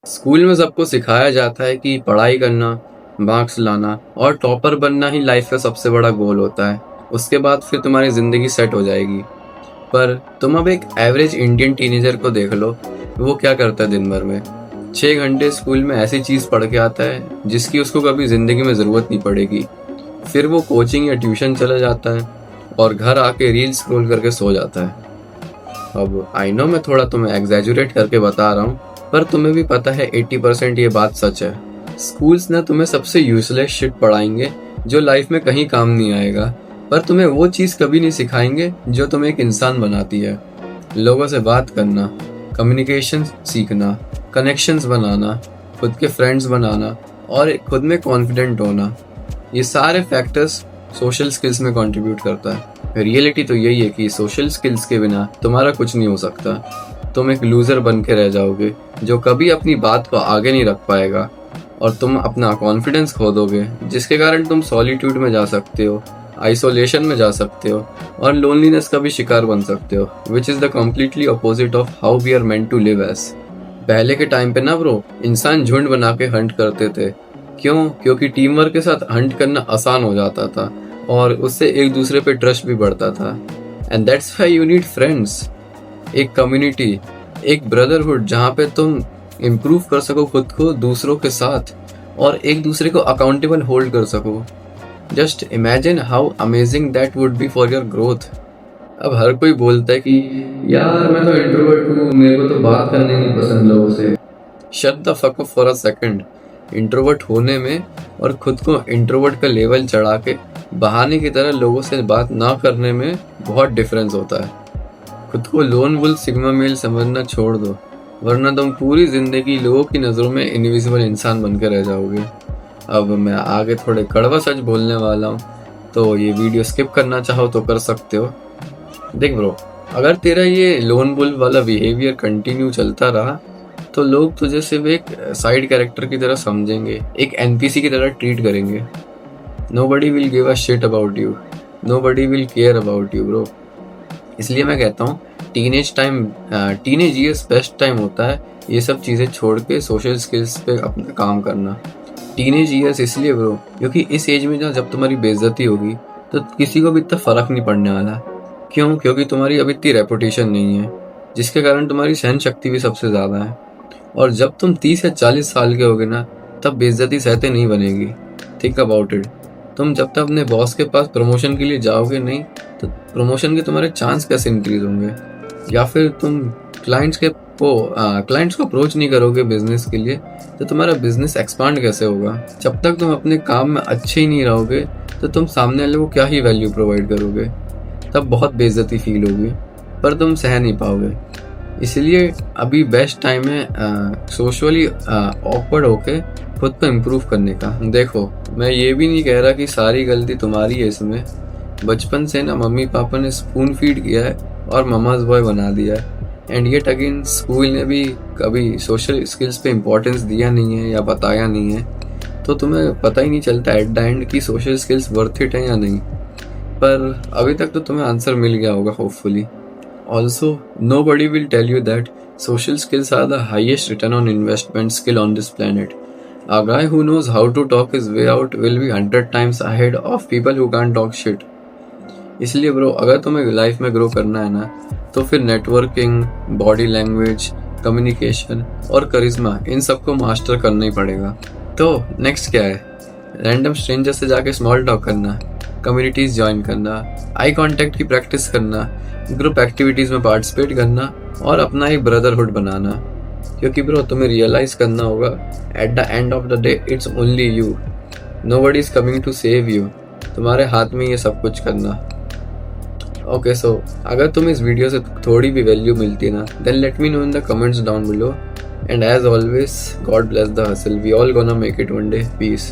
School में सबको सिखाया जाता है कि पढ़ाई करना, मार्क्स लाना और टॉपर बनना ही लाइफ का सबसे बड़ा गोल होता है। उसके बाद फिर तुम्हारी ज़िंदगी सेट हो जाएगी। पर तुम अब एक एवरेज इंडियन टीनेजर को देख लो, वो क्या करता है दिन भर में। 6 घंटे स्कूल में ऐसी चीज़ पढ़ के आता है जिसकी उसको कभी ज़िंदगी में ज़रूरत नहीं पड़ेगी। फिर वो कोचिंग या ट्यूशन चला जाता है और घर आके रील स्क्रॉल करके सो जाता है। अब आई नो मैं थोड़ा तुम्हें एग्जैजुरेट करके बता रहा हूँ, पर तुम्हें भी पता है 80% ये बात सच है। स्कूल्स ना तुम्हें सबसे यूजलेस शिट पढ़ाएंगे जो लाइफ में कहीं काम नहीं आएगा, पर तुम्हें वो चीज़ कभी नहीं सिखाएंगे जो तुम्हें एक इंसान बनाती है। लोगों से बात करना, कम्युनिकेशन सीखना, कनेक्शंस बनाना, खुद के फ्रेंड्स बनाना और खुद में कॉन्फिडेंट होना, ये सारे फैक्टर्स सोशल स्किल्स में कंट्रीब्यूट करता है। रियलिटी तो यही है कि सोशल स्किल्स के बिना तुम्हारा कुछ नहीं हो सकता। तुम एक लूजर बन के रह जाओगे जो कभी अपनी बात को आगे नहीं रख पाएगा, और तुम अपना कॉन्फिडेंस खो दोगे जिसके कारण तुम सॉलिट्यूड में जा सकते हो, आइसोलेशन में जा सकते हो और लोनलीनेस का भी शिकार बन सकते हो, which is the completely opposite of how we are meant to live as. पहले के टाइम पे ना ब्रो, इंसान झुंड बना के हंट करते थे। क्यों? क्योंकि टीम वर्क के साथ हंट करना आसान हो जाता था और उससे एक दूसरे पे ट्रस्ट भी बढ़ता था। And that's why you need friends, एक कम्युनिटी, एक ब्रदरहुड जहाँ पे तुम इम्प्रूव कर सको खुद को दूसरों के साथ और एक दूसरे को अकाउंटेबल होल्ड कर सको। Just imagine how amazing that would be for your growth. अब हर कोई बोलता है कि यार मैं तो इंट्रोवर्ट हूँ, मेरे को तो बात करने नहीं पसंद लोगों से। Shut the fuck up for a second. Introvert होने में और खुद को इंट्रोवर्ट का लेवल चढ़ा के बहाने की तरह लोगों से बात ना करने में बहुत डिफरेंस होता है। खुद को लोन वुल्फ सिग्मा मेल समझना छोड़ दो, वरना तुम पूरी जिंदगी लोगों की नज़रों में इनविजिबल इंसान बनकर रह जाओगे। अब मैं आगे थोड़े कड़वा सच बोलने वाला हूँ, तो ये वीडियो स्किप करना चाहो तो कर सकते हो। देख ब्रो, अगर तेरा ये लोन वुल्फ वाला बिहेवियर कंटिन्यू चलता रहा तो लोग तुझे सिर्फ एक साइड कैरेक्टर की तरह समझेंगे, एक एनपीसी की तरह ट्रीट करेंगे। Nobody will give a shit about you, nobody will care about you bro. इसलिए मैं कहता हूँ टीनेज ईयर्स बेस्ट टाइम होता है ये सब चीज़ें छोड़ के सोशल स्किल्स पे अपना काम करना। टीनेज ईयर्स इसलिए ब्रो क्योंकि इस एज में जब तुम्हारी बेइज्जती होगी तो किसी को भी इतना फ़र्क नहीं पड़ने वाला। क्यों? क्योंकि तुम्हारी अभी इतनी रेपुटेशन नहीं है, जिसके कारण तुम्हारी सहन शक्ति भी सबसे ज़्यादा है। और जब तुम 30 या 40 साल के होगे ना, तब बेइज्जती सहते नहीं बनेगी। Think about it. तुम जब तक अपने बॉस के पास प्रमोशन के लिए जाओगे नहीं, तो प्रमोशन के तुम्हारे चांस कैसे इंक्रीज होंगे? या फिर तुम क्लाइंट्स को अप्रोच नहीं करोगे बिजनेस के लिए, तो तुम्हारा बिजनेस एक्सपांड कैसे होगा? जब तक तुम अपने काम में अच्छे ही नहीं रहोगे तो तुम सामने वाले को क्या ही वैल्यू प्रोवाइड करोगे? तब बहुत बेइज्जती फील होगी, पर तुम सह नहीं पाओगे। इसलिए अभी बेस्ट टाइम है सोशली ऑकवर्ड होके खुद को इम्प्रूव करने का। देखो, मैं ये भी नहीं कह रहा कि सारी गलती तुम्हारी है इसमें। बचपन से ना मम्मी पापा ने स्पून फीड किया है और ममाज बॉय बना दिया है। एंड येट अगेन स्कूल ने भी कभी सोशल स्किल्स पे इम्पोर्टेंस दिया नहीं है या बताया नहीं है, तो तुम्हें पता ही नहीं चलता एट द एंड कि सोशल स्किल्स वर्थ इट है या नहीं। पर अभी तक तो तुम्हें आंसर मिल गया होगा hopefully. Also, nobody will tell you that social skills are the highest return on investment skill on this planet. A guy who knows how to talk his way out will be 100 times ahead of people who can't talk shit. इसलिए bro, अगर तुम्हें life में grow करना है ना, तो फिर networking, body language, communication और करिश्मा, इन सबको मास्टर करना ही पड़ेगा। तो नेक्स्ट क्या है? रैंडम स्ट्रेंजर से जाके स्मॉल टॉक करना, कम्युनिटीज ज्वाइन करना, आई कांटेक्ट की प्रैक्टिस करना, ग्रुप एक्टिविटीज़ में पार्टिसिपेट करना और अपना एक ब्रदरहुड बनाना। क्योंकि ब्रो, तुम्हें रियलाइज़ करना होगा at the end of the day it's only you, nobody is coming to save you. तुम्हारे हाथ में ये सब कुछ करना। ओके, सो अगर तुम्हें इस वीडियो से थोड़ी भी वैल्यू मिलती है ना, then let me know in the comments down below. And as always, God bless the hustle, we all gonna make it one day. Piece.